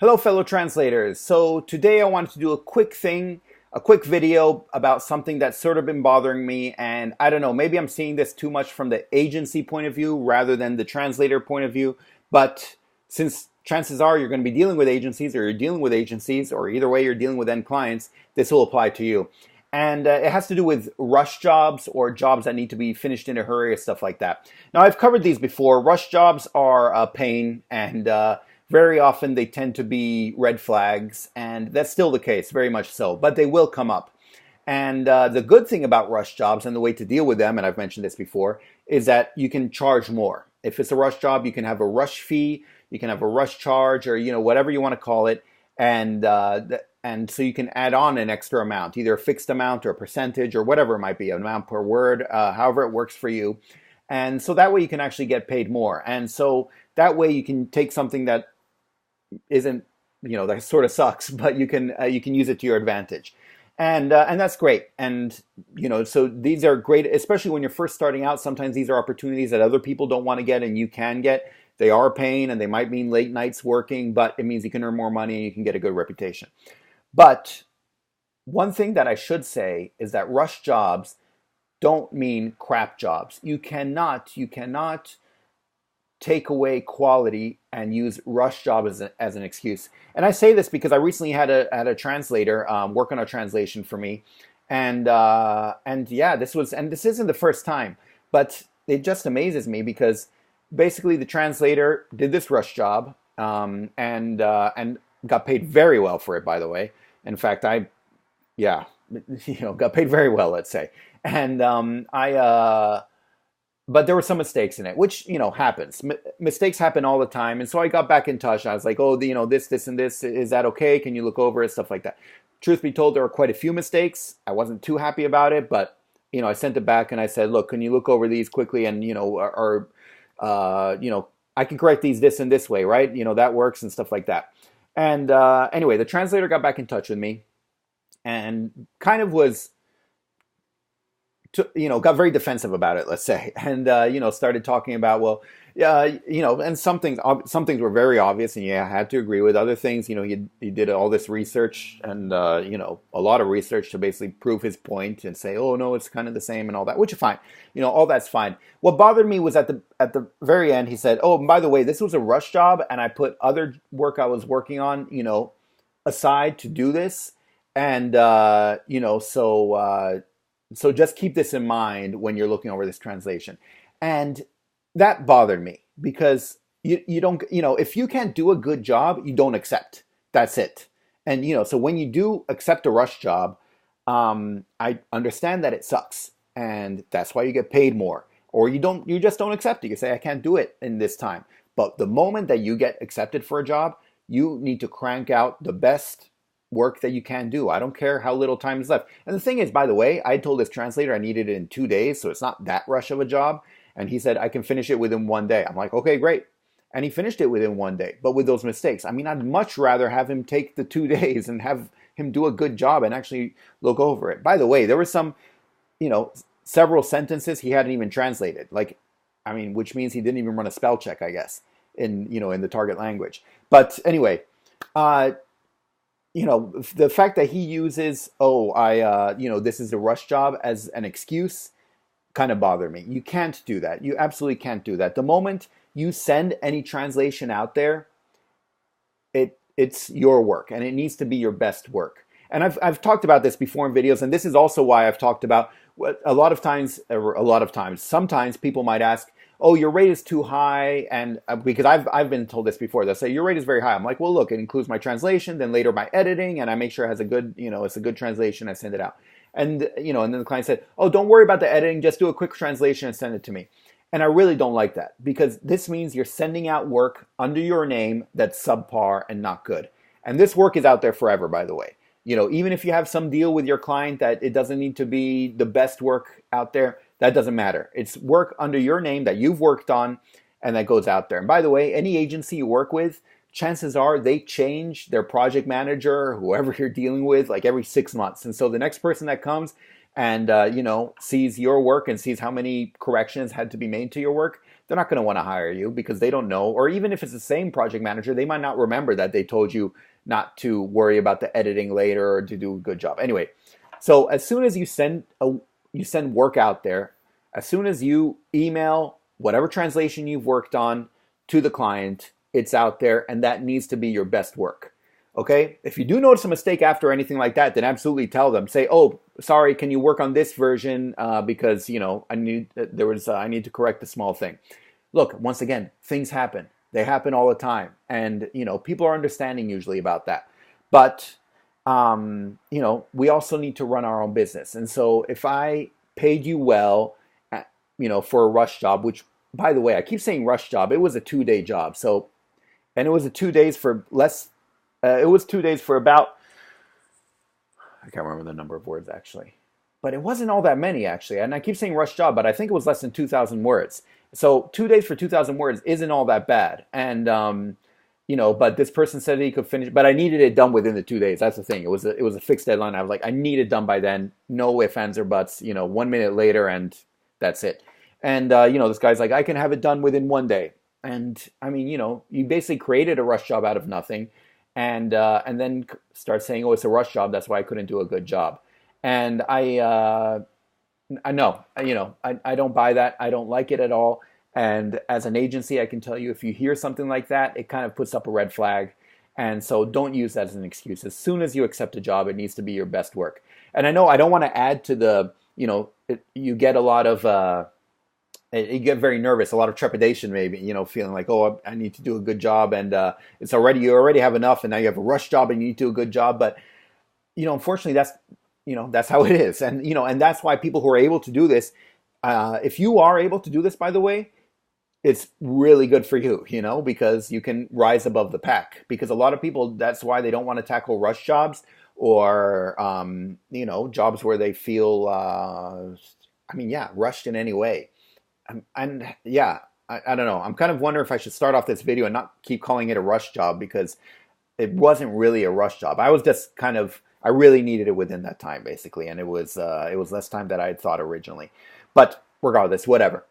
Hello, fellow translators. So today I wanted to do a quick video about something that's sort of been bothering me. And I don't know, maybe I'm seeing this too much from the agency point of view rather than the translator point of view. But since chances are you're going to be dealing with agencies or you're dealing with agencies or either way you're dealing with end clients, this will apply to you. And it has to do with rush jobs or jobs that need to be finished in a hurry or stuff like that. Now, I've covered these before. Rush jobs are a pain, and very often they tend to be red flags, and that's still the case, very much so, but they will come up. And the good thing about rush jobs and the way to deal with them, and I've mentioned this before, is that you can charge more. If it's a rush job, you can have a rush fee, you can have a rush charge, or whatever you want to call it, and so you can add on an extra amount, either a fixed amount or a percentage or whatever it might be, an amount per word, however it works for you. And so that way you can actually get paid more. And so that way you can take something that isn't, that sort of sucks, but you can use it to your advantage. And that's great. And, so these are great, especially when you're first starting out. Sometimes these are opportunities that other people don't want to get and you can get. They are a pain and they might mean late nights working, but it means you can earn more money and you can get a good reputation. But one thing that I should say is that rush jobs don't mean crap jobs. You cannot take away quality and use rush job as an excuse. And I say this because I recently had a translator work on a translation for me, and yeah, this isn't the first time, but it just amazes me because basically the translator did this rush job and got paid very well for it, by the way. In fact, got paid very well, let's say. And but there were some mistakes in it, which, happens. Mistakes happen all the time. And so I got back in touch. I was like, this, and this, is that okay? Can you look over it? Stuff like that. Truth be told, there were quite a few mistakes. I wasn't too happy about it, but, I sent it back and I said, look, can you look over these quickly? And, I can correct these this and this way, right? That works and stuff like that. And anyway, the translator got back in touch with me and kind of got very defensive about it, let's say, and started talking about, and some things were very obvious, and I had to agree with. Other things, he did all this research and a lot of research to basically prove his point and say, oh no, it's kind of the same and all that, which is fine. All that's fine. What bothered me was at the very end, he said, oh, and by the way, this was a rush job, and I put other work I was working on, aside to do this, and so just keep this in mind when you're looking over this translation. And that bothered me because you don't, if you can't do a good job, you don't accept. That's it. And, so when you do accept a rush job, I understand that it sucks. And that's why you get paid more. Or you just don't accept it. You say, I can't do it in this time. But the moment that you get accepted for a job, you need to crank out the best work that you can do. I don't care how little time is left. And the thing is, by the way, I told this translator I needed it in 2 days, so it's not that rush of a job. And he said, I can finish it within 1 day. I'm like, okay, great. And he finished it within 1 day, but with those mistakes. I mean, I'd much rather have him take the 2 days and have him do a good job and actually look over it. By the way, there were some, several sentences he hadn't even translated. Which means he didn't even run a spell check, I guess, in the target language. But anyway, the fact that he uses, this is a rush job as an excuse kind of bothered me. You can't do that. You absolutely can't do that. The moment you send any translation out there, it's your work and it needs to be your best work. And I've talked about this before in videos, and this is also why I've talked about sometimes people might ask, oh, your rate is too high, and because I've been told this before, they'll say your rate is very high. I'm like, well, look, it includes my translation, then later my editing, and I make sure it has a good, it's a good translation. I send it out, and and then the client said, oh, don't worry about the editing, just do a quick translation and send it to me. And I really don't like that because this means you're sending out work under your name that's subpar and not good. And this work is out there forever, by the way. Even if you have some deal with your client that it doesn't need to be the best work out there, that doesn't matter. It's work under your name that you've worked on and that goes out there. And by the way, any agency you work with, chances are they change their project manager, whoever you're dealing with, like every 6 months. And so the next person that comes and, sees your work and sees how many corrections had to be made to your work, they're not going to want to hire you because they don't know. Or even if it's the same project manager, they might not remember that they told you not to worry about the editing later or to do a good job. Anyway, so as soon as you send work out there, as soon as you email whatever translation you've worked on to the client, it's out there, and that needs to be your best work. Okay? If you do notice a mistake after or anything like that, then absolutely tell them. Say, "Oh, sorry, can you work on this version because I need to correct a small thing." Look, once again, things happen. They happen all the time, and people are understanding usually about that. But we also need to run our own business, and so if I paid you well, for a rush job, which, by the way, I keep saying rush job. It was a 2-day job, and it was 2 days for less. It was 2 days for about, I can't remember the number of words actually, but it wasn't all that many actually. And I keep saying rush job, but I think it was less than 2,000 words. So 2 days for 2,000 words isn't all that bad. And, but this person said he could finish, but I needed it done within the 2 days. That's the thing. It was a fixed deadline. I was like, I need it done by then. No ifs, ands, or buts, 1 minute later, and that's it. And, this guy's like, I can have it done within 1 day. And I mean, you basically created a rush job out of nothing. And then start saying, "Oh, it's a rush job. That's why I couldn't do a good job." And I know, I don't buy that. I don't like it at all. And as an agency, I can tell you, if you hear something like that, it kind of puts up a red flag. And so don't use that as an excuse. As soon as you accept a job, it needs to be your best work. And I know I don't want to add to the, you get a lot of. You get very nervous, a lot of trepidation maybe, feeling like, oh, I need to do a good job, and you already have enough, and now you have a rush job and you need to do a good job. But, unfortunately, that's how it is. And, and that's why people who are able to do this, if you are able to do this, by the way, it's really good for you, because you can rise above the pack. Because a lot of people, that's why they don't want to tackle rush jobs or, jobs where they feel, rushed in any way. I don't know. I'm kind of wondering if I should start off this video and not keep calling it a rush job, because it wasn't really a rush job. I was just I really needed it within that time, basically, and it was less time than I had thought originally. But regardless, whatever.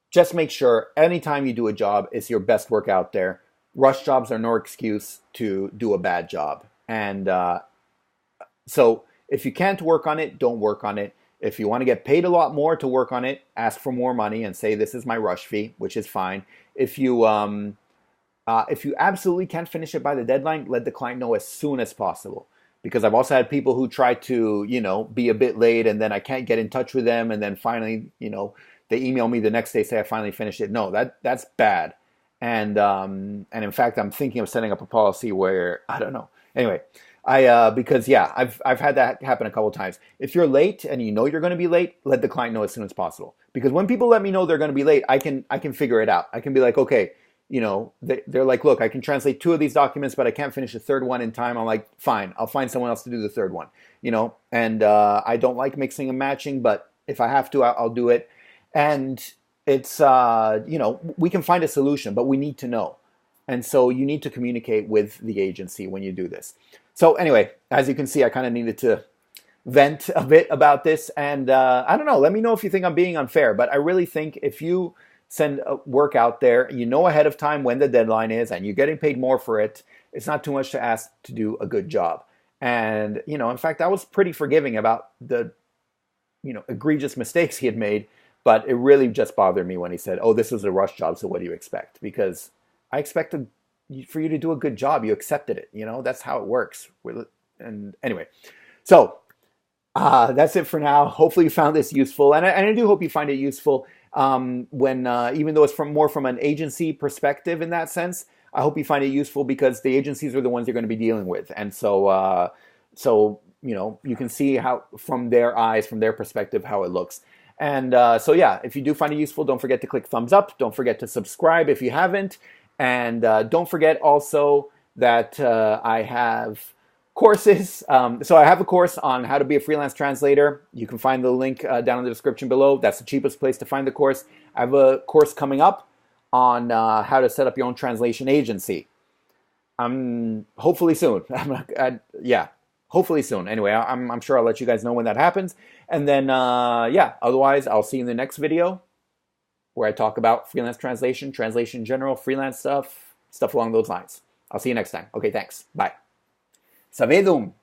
Just make sure anytime you do a job, it's your best work out there. Rush jobs are no excuse to do a bad job. And so if you can't work on it, don't work on it. If you want to get paid a lot more to work on it, ask for more money and say, "This is my rush fee," which is fine. If you absolutely can't finish it by the deadline, let the client know as soon as possible. Because I've also had people who try to, be a bit late, and then I can't get in touch with them, and then finally, they email me the next day, say I finally finished it. No, that's bad. And in fact, I'm thinking of setting up a policy where, I don't know. Anyway. I've had that happen a couple of times. If you're late and you're going to be late, let the client know as soon as possible. Because when people let me know they're going to be late, I can figure it out. I can be like, okay, they're like, "Look, I can translate 2 of these documents, but I can't finish the third one in time." I'm like, "Fine, I'll find someone else to do the third one." And I don't like mixing and matching, but if I have to, I'll do it. And it's we can find a solution, but we need to know. And so you need to communicate with the agency when you do this. So anyway, as you can see, I kind of needed to vent a bit about this. And I don't know, let me know if you think I'm being unfair. But I really think if you send work out there, ahead of time when the deadline is, and you're getting paid more for it, it's not too much to ask to do a good job. And, in fact, I was pretty forgiving about the, egregious mistakes he had made. But it really just bothered me when he said, "Oh, this was a rush job, so what do you expect?" Because I expected for you to do a good job. You accepted it. That's how it works. And anyway, so that's it for now. Hopefully you found this useful. And I do hope you find it useful when even though it's more from an agency perspective in that sense, I hope you find it useful because the agencies are the ones you're going to be dealing with. And so, you can see how, from their eyes, from their perspective, how it looks. And if you do find it useful, don't forget to click thumbs up. Don't forget to subscribe if you haven't. And don't forget also that I have courses. So I have a course on how to be a freelance translator. You can find the link down in the description below. That's the cheapest place to find the course. I have a course coming up on how to set up your own translation agency. Hopefully soon. Hopefully soon. Anyway, I'm sure I'll let you guys know when that happens. And then, otherwise, I'll see you in the next video. where I talk about freelance translation, translation in general, freelance stuff along those lines. I'll see you next time. Okay, thanks. Bye. Savedum!